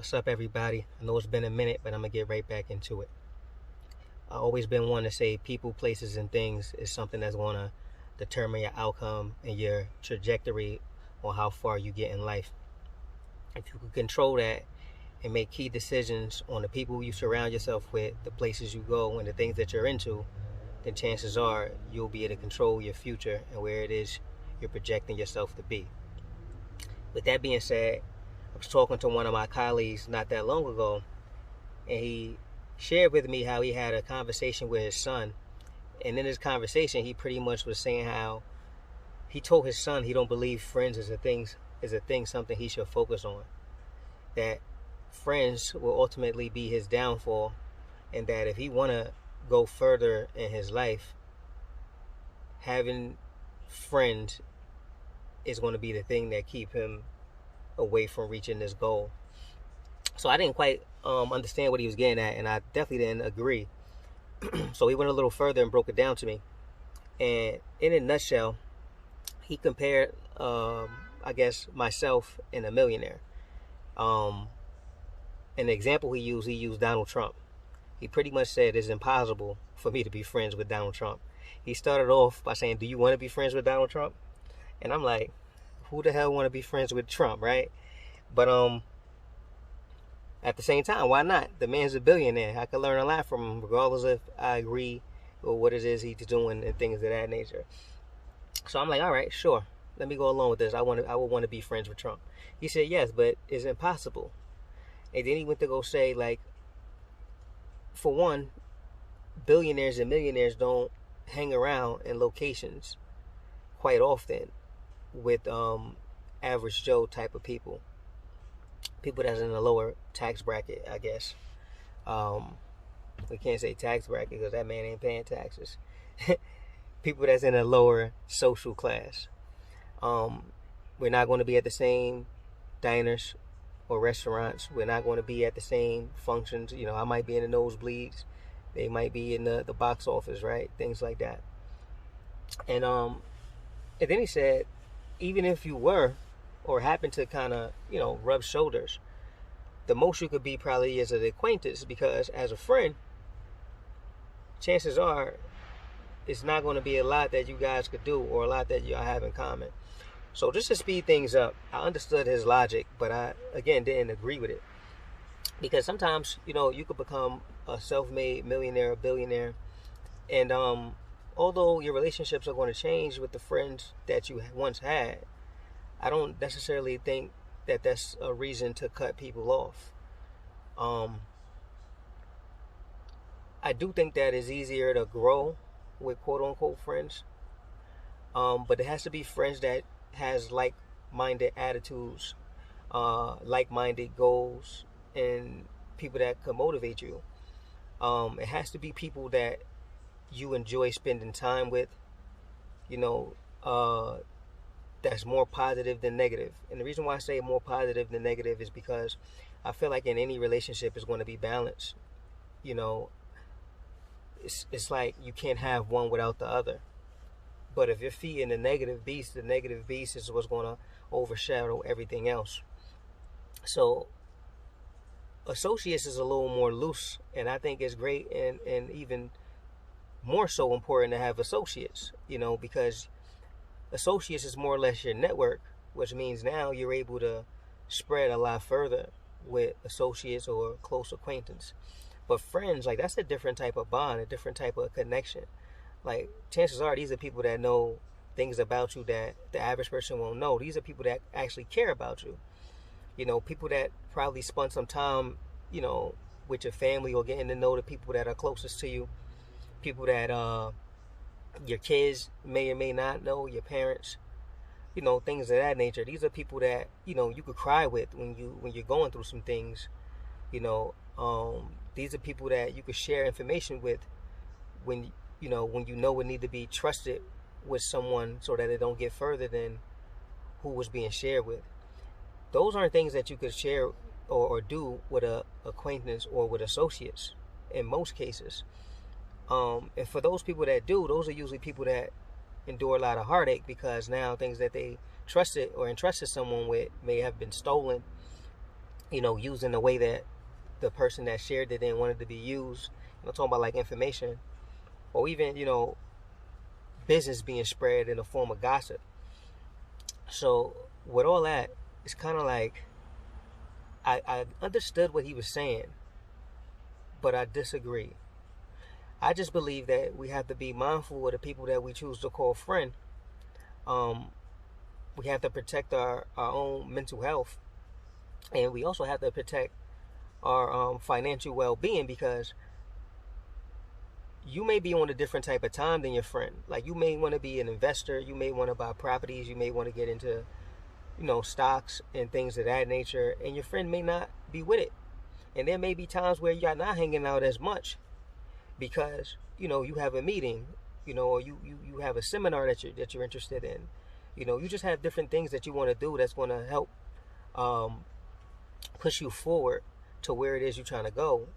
What's up, everybody? I know it's been a minute, but I'm going to get right back into it. I've always been one to say people, places, and things is something that's going to determine your outcome and your trajectory on how far you get in life. If you can control that and make key decisions on the people you surround yourself with, the places you go, and the things that you're into, then chances are you'll be able to control your future and where it is you're projecting yourself to be. With that being said, I was talking to one of my colleagues not that long ago, and he shared with me how he had a conversation with his son. And in his conversation, he pretty much was saying how he told his son he don't believe friends is a thing, something he should focus on. That friends will ultimately be his downfall, and that if he want to go further in his life, having friends is going to be the thing that keep him away from reaching this goal. So I didn't quite understand what he was getting at, and I definitely didn't agree. So he went a little further and broke it down to me. And in a nutshell, he compared, I guess, myself and a millionaire. An example he used Donald Trump. He pretty much said it's impossible for me to be friends with Donald Trump. He started off by saying, "Do you want to be friends with Donald Trump?" And I'm like, who the hell want to be friends with Trump, right? But at the same time, why not? The man's a billionaire. I could learn a lot from him, regardless if I agree with what it is he's doing and things of that nature. So I'm like, all right, sure. Let me go along with this. I would want to be friends with Trump. He said, yes, but it's impossible. And then he went to go say, like, for one, billionaires and millionaires don't hang around in locations quite often with average Joe type of people that's in a lower tax bracket, I guess. We can't say tax bracket because that man ain't paying taxes. People that's in a lower social class. We're not going to be at the same diners or restaurants. We're not going to be at the same functions. You know, I might be in the nosebleeds. They might be in the box office, right? Things like that. And then he said, even if you were or happen to kind of, rub shoulders, the most you could be probably is an acquaintance, because as a friend, chances are it's not going to be a lot that you guys could do or a lot that y'all have in common. So just to speed things up, I understood his logic, but I, again, didn't agree with it. Because sometimes, you could become a self-made millionaire or billionaire, and although your relationships are going to change with the friends that you once had, I don't necessarily think that that's a reason to cut people off. I do think that it's easier to grow with quote-unquote friends, but it has to be friends that has like-minded attitudes, like-minded goals, and people that can motivate you. It has to be people that you enjoy spending time with, that's more positive than negative. And the reason why I say more positive than negative is because I feel like in any relationship is going to be balance. It's like you can't have one without the other. But if you're feeding the negative beast is what's going to overshadow everything else. So associates is a little more loose, and I think it's great and even more so important to have associates, because associates is more or less your network, which means now you're able to spread a lot further with associates or close acquaintance. But friends, like, that's a different type of bond, a different type of connection. Like, chances are these are people that know things about you that the average person won't know. These are people that actually care about you. People that probably spend some time, with your family or getting to know the people that are closest to you. People that your kids may or may not know, your parents, things of that nature. These are people that, you could cry with when you're going through some things. These are people that you could share information with when you it need to be trusted with someone so that it don't get further than who was being shared with. Those aren't things that you could share or do with a acquaintance or with associates in most cases. And for those people that do, those are usually people that endure a lot of heartache, because now things that they trusted or entrusted someone with may have been stolen, used in the way that the person that shared it didn't want it to be used. I'm talking about like information, or even business being spread in the form of gossip. So with all that, it's kind of like I understood what he was saying, but I disagree. I just believe that we have to be mindful of the people that we choose to call friend. Um, we have to protect our own mental health, and we also have to protect our financial well-being, because you may be on a different type of time than your friend. Like, you may want to be an investor, you may want to buy properties, you may want to get into stocks and things of that nature, and your friend may not be with it. And there may be times where you're not hanging out as much because you have a meeting, or you have a seminar that you're interested in. You just have different things that you want to do that's going to help push you forward to where it is you're trying to go.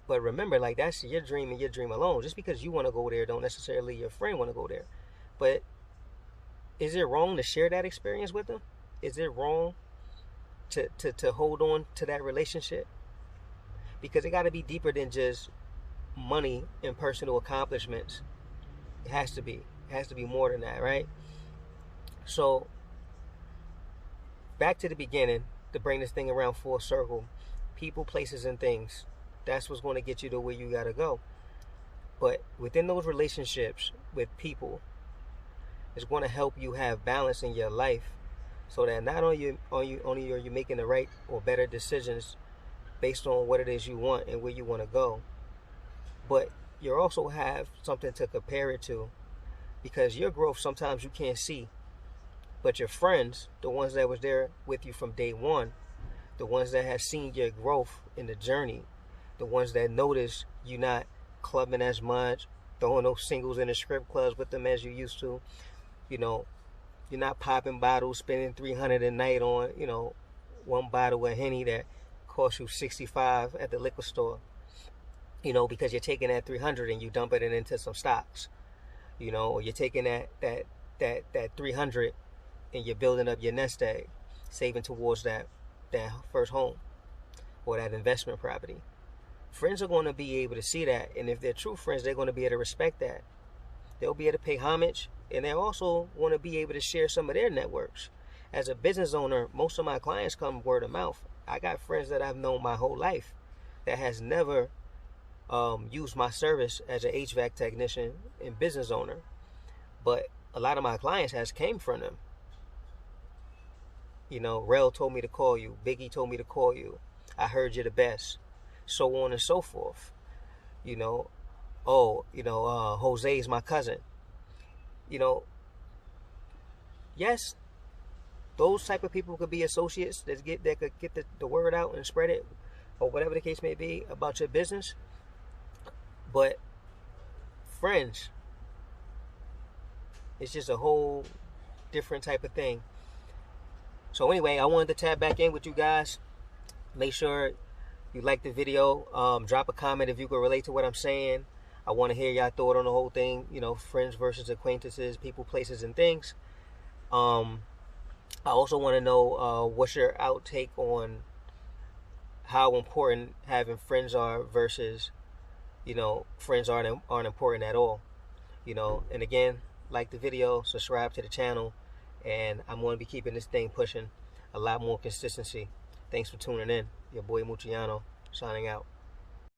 But remember, like, that's your dream and your dream alone. Just because you want to go there, don't necessarily your friend want to go there. But is it wrong to share that experience with them? Is it wrong to hold on to that relationship? Because it got to be deeper than just money and personal accomplishments. It has to be. It has to be more than that, right? So, back to the beginning, to bring this thing around full circle. People, places, and things. That's what's going to get you to where you got to go. But within those relationships with people, it's going to help you have balance in your life, so that not only are you making the right or better decisions based on what it is you want and where you want to go, but you also have something to compare it to, because your growth sometimes you can't see, but your friends, the ones that was there with you from day one, the ones that have seen your growth in the journey, the ones that notice you not clubbing as much, throwing those singles in the strip clubs with them as you used to, you're not popping bottles, spending $300 a night on, one bottle of Henny that costs you $65 at the liquor store, because you're taking that $300 and you dumping it into some stocks, or you're taking that $300 and you're building up your nest egg, saving towards that first home or that investment property. Friends are going to be able to see that, and if they're true friends, they're going to be able to respect that. They'll be able to pay homage, and they also want to be able to share some of their networks. As a business owner, most of my clients come word of mouth. I got friends that I've known my whole life that has never used my service as an HVAC technician and business owner, but a lot of my clients has came from them. Rel told me to call you, Biggie told me to call you, I heard you're the best, so on and so forth. Jose's my cousin. Yes, those type of people could be associates that could get the word out and spread it, or whatever the case may be about your business. But friends, it's just a whole different type of thing. So anyway, I wanted to tap back in with you guys. Make sure you like the video. Drop a comment if you can relate to what I'm saying. I want to hear y'all thought on the whole thing. Friends versus acquaintances, people, places, and things. I also want to know what's your outtake on how important having friends are versus, friends aren't important at all. And again, like the video, subscribe to the channel, and I'm going to be keeping this thing pushing a lot more consistency. Thanks for tuning in. Your boy Muciano, signing out.